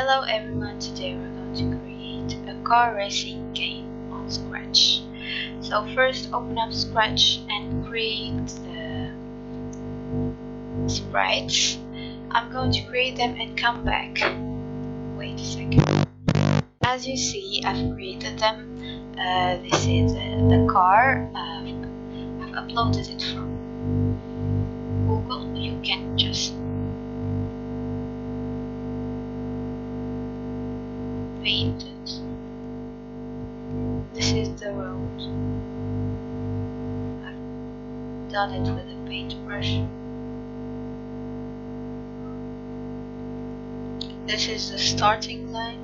Hello everyone, today we're going to create a car racing game on Scratch. So first open up Scratch and create the sprites. I'm going to create them and come back. Wait a second. As you see, I've created them. This is the car. I've uploaded it from Google. You can just paint it. This is the road. I've done it with a paintbrush. This is the starting line.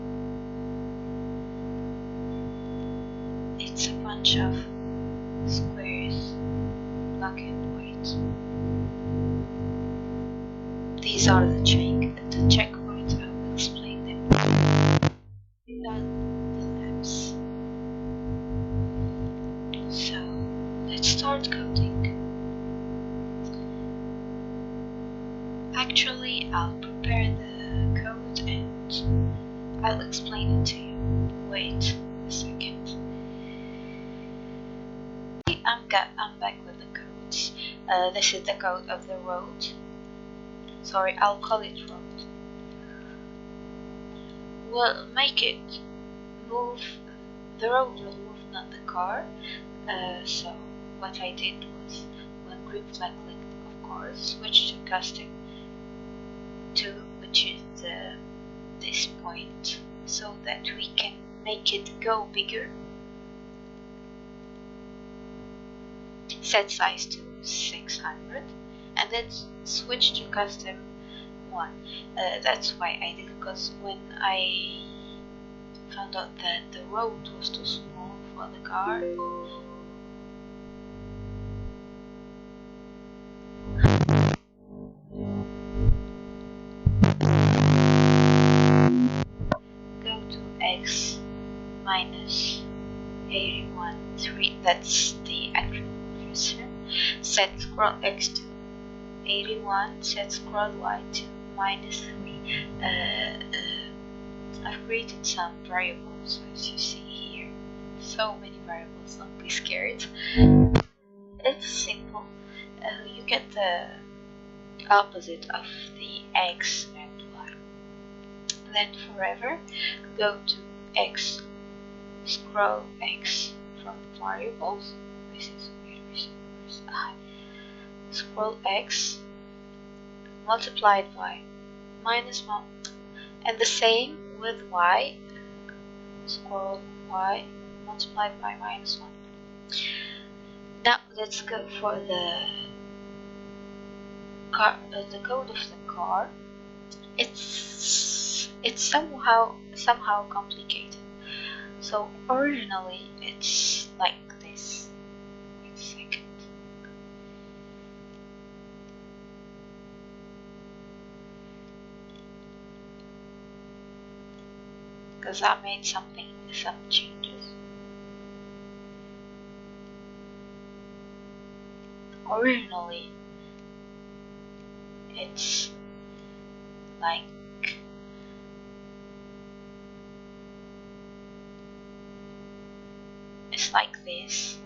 It's a bunch of squares, black and white. These are the checkpoints. I will explain them. These are the laps. So let's start coding. Actually, I'll prepare the code and I'll explain it to you. Wait a second. I'm back with the codes. This is the code of the road. Sorry, I'll call it road. We'll make it move. The road will move, not the car. So what I did was, when green flag clicked, of course, switch to custom 2, which is this point, so that we can make it go bigger. Set size to 600 and then switch to custom 1. That's why I did, because when I found out that the road was too small for the car, go to x minus 81 3, that's the actual version. Set scroll x to 81, set scroll y to minus 3. I've created some variables, as you see here. So many variables, don't be scared. It's simple. You get the opposite of the x and y. Then forever, go to x, scroll x from variables. This is where's I. Scroll x multiplied by minus 1, and the same with y. Scroll y multiplied by minus 1. Now let's go for the car. The code of the car. It's somehow complicated. So originally it's like this. Wait a second. Because I made some changes. Originally it's like this,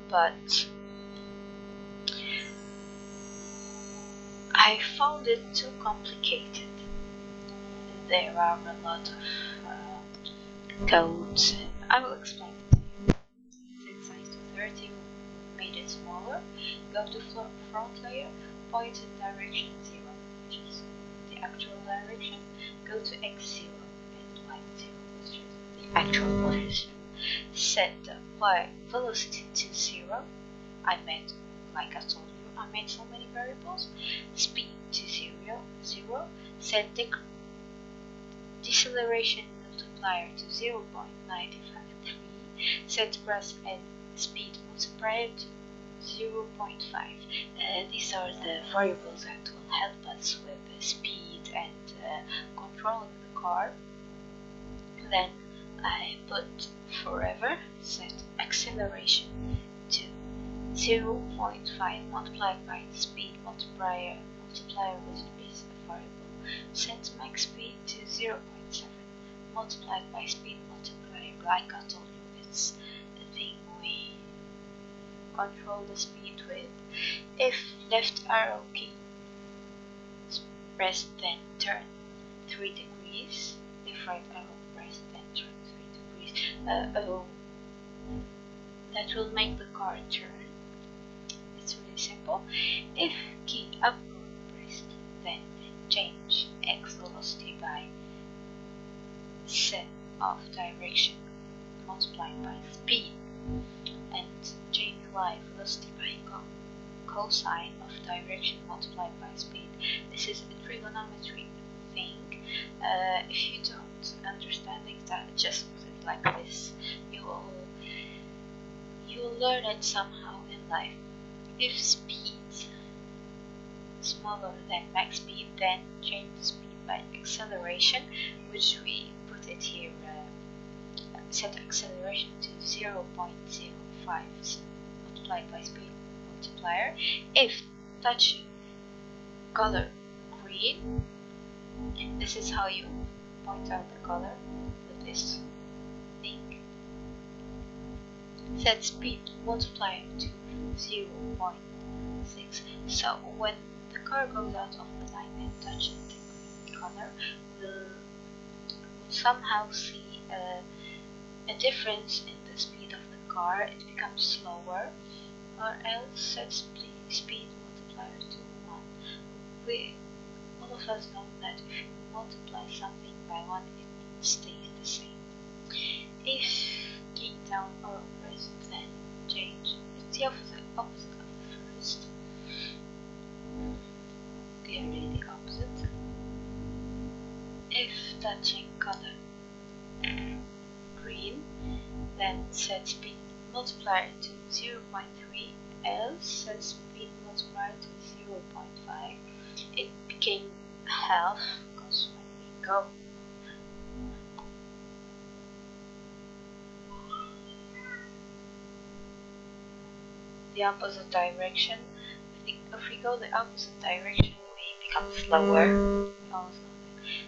but I found it too complicated. There are a lot of codes. I will explain it to you. Set size to 30, made it smaller. Go to front layer, point in direction 0, which is the actual direction. Go to x0 and y0, which is the actual position. Set the y velocity to 0. I made, like I told you, I made so many variables. Speed to 0. Set the deceleration multiplier to 0.953. Set grass and speed multiplier to 0.5. These are the variables that will help us with the speed and controlling the car. Then I put forever, set acceleration to 0.5 multiplied by the speed multiplier with this variable set max speed to 0.7 multiplied by speed multiplier. Like I told you, it's a thing we control the speed with. If left arrow key is pressed, then turn 3 degrees. If right arrow pressed, then turn 3 degrees. That will make the car turn. It's really simple. If key up arrow pressed, then change X velocity by set of direction multiplied by speed, and change Y velocity by cosine of direction multiplied by speed. This is a trigonometry thing. If you don't understand it, just put it like this. You will learn it somehow in life. If speed smaller than max speed, then change the speed by acceleration, which we put it here. Set acceleration to 0.05 multiplied by speed multiplier. If touching color green, this is how you point out the color with this thing. Set speed multiplier to 0.6. So when the car goes out of the line and touches the green color, we'll somehow see a difference in the speed of the car. It becomes slower, or else set speed multiplier to 1. All of us know that if you multiply something by 1, it stays the same. If key down or pressed, then change. It's the opposite of the first. They are really the opposite. If touching color green, then set speed multiplier to 0.3, else set speed multiplier to 0.5. It became half, because when we go the opposite direction, if we go the opposite direction, we become slower.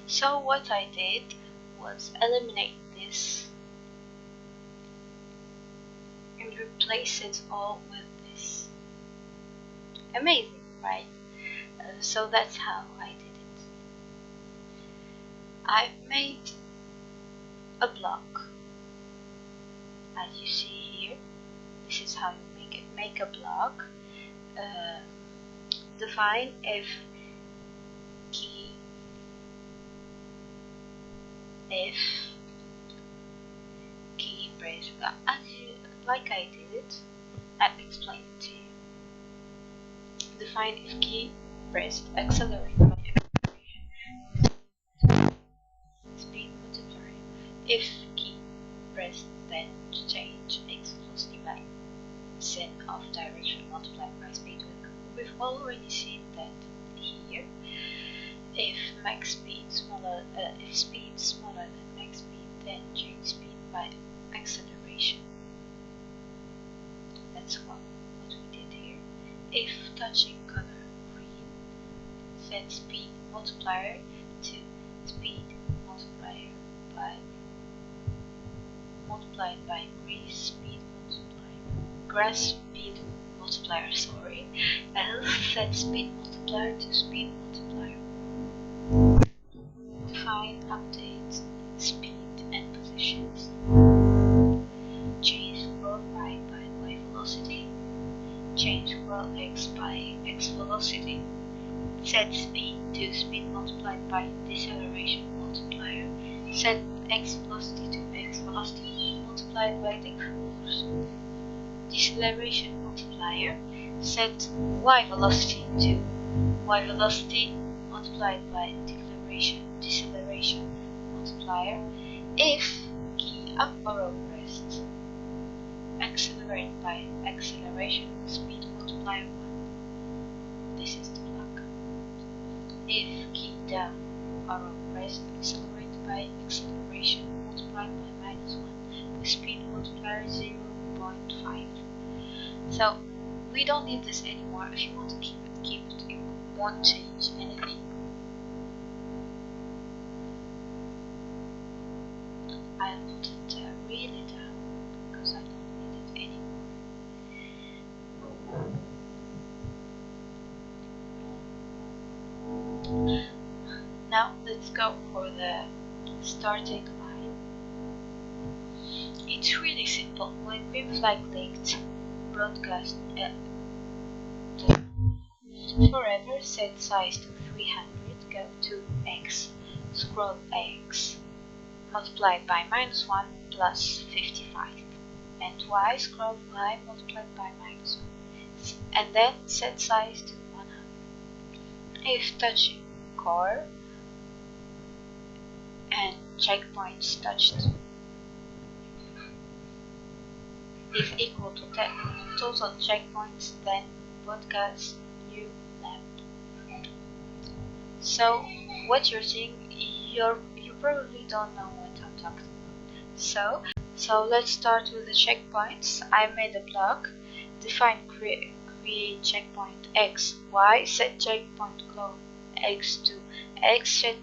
So what I did was eliminate this and replace it all with this. Amazing, right? So that's how I did it. I've made a block, as you see here. This is how you make it. Make a block. Define if key press, like I did it. I explained it to you. Define if key pressed, accelerate by acceleration, speed multiplier. If key pressed, then change X velocity by set of direction multiplied by speed. We've already seen that here. If max speed smaller, if speed smaller than max speed, then change speed by acceleration. That's what we did here. If touching color green, set speed multiplier to speed multiplier by multiplied by grass speed multiplier, sorry, else set speed multiplier to speed multiplier. Define, update, speed and positions. Change scroll right by Y velocity. Change scroll X by X velocity. Set speed to speed multiplied by deceleration multiplier. Set X velocity to X velocity multiplied by deceleration multiplier. Set Y velocity to Y velocity multiplied by deceleration multiplier. If key up arrow pressed, accelerate by acceleration speed multiplier 1. This is the block. If key down arrow pressed, accelerate by acceleration multiplied by -1 with speed multiplier 0.5. So we don't need this anymore. If you want to keep it, keep it. It won't change anything. I'll put it really down because I don't need it anymore. Now let's go for the starting line. It's really simple. When green flag linked, broadcast forever, set size to 300, go to X, scroll X, multiplied by -1 plus 55, and Y, scroll Y, multiplied by -1, and then set size to 100. If touching core and checkpoints touched is equal to total checkpoints, then broadcast new lab. So what you're seeing, you probably don't know what I'm talking about. So let's start with the checkpoints. I made a block, define create checkpoint X, Y, set checkpoint clone X to X, set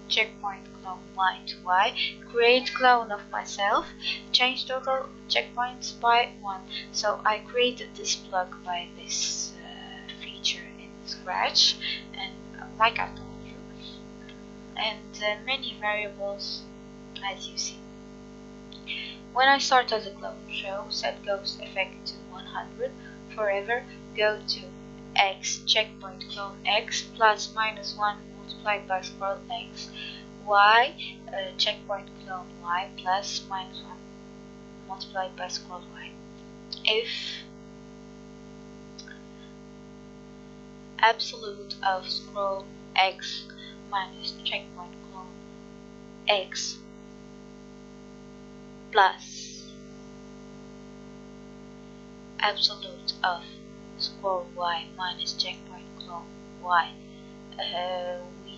checkpoint clone Y to Y, create clone of myself, change total checkpoints by 1. So I created this block by this feature in Scratch, and like I told you, and many variables as you see. When I start as a clone, show set ghost effect to 100, forever, go to X, checkpoint clone X, plus -1 multiplied by scroll X, Y, checkpoint clone Y, plus -1 multiplied by scroll Y. If absolute of scroll X minus checkpoint clone X plus absolute of scroll Y minus checkpoint clone Y, we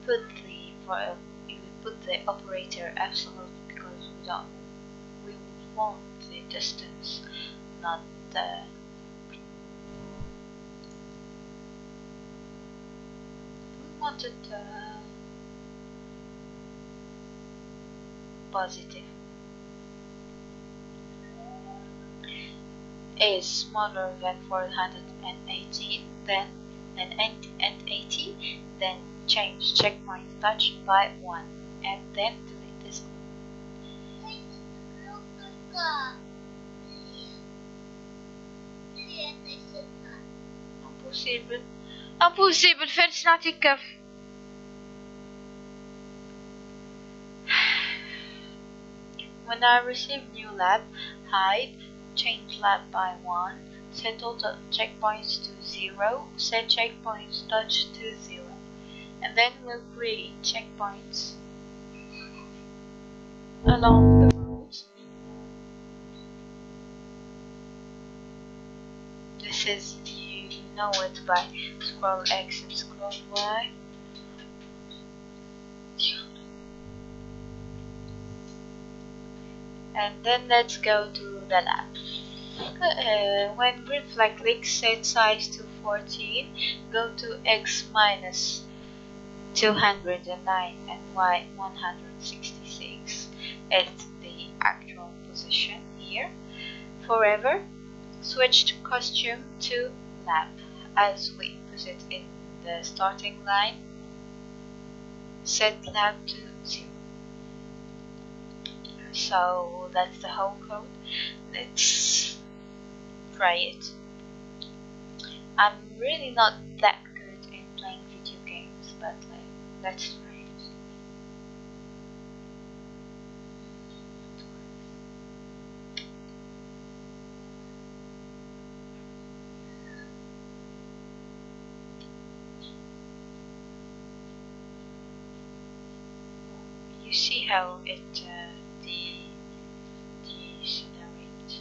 put the operator absolute because we want the distance, not the we wanted positive. Is smaller than 418, then and 80, then change checkpoint touched by 1, and then delete this group. Impossible. Impossible. فين صنعتي الكف؟ When I receive new lab, hide, change lab by 1, set total checkpoints to 0, set checkpoints touched to 0, and then we'll create checkpoints along the roads. This is, you know it by scroll X and scroll Y. And then let's go to the lab. When green flag clicks, set size to 14, go to X minus 209 and Y 166 at the actual position here. Forever, switch costume to lab as we put it in the starting line. Set lab to 0. So that's the whole code. Let's try it. I'm really not that good in playing video games, but let's try it. You see how it decelerates.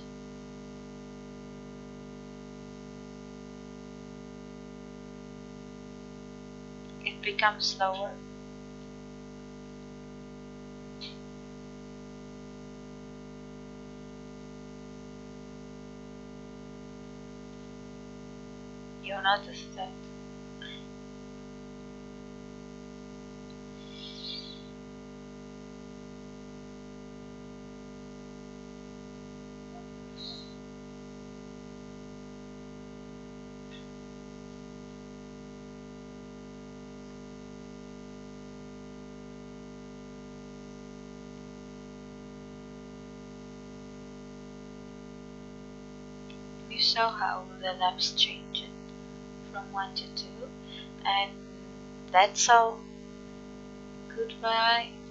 It becomes slower. You notice that. saw how the laps change it from 1 to 2, and that's all. Goodbye.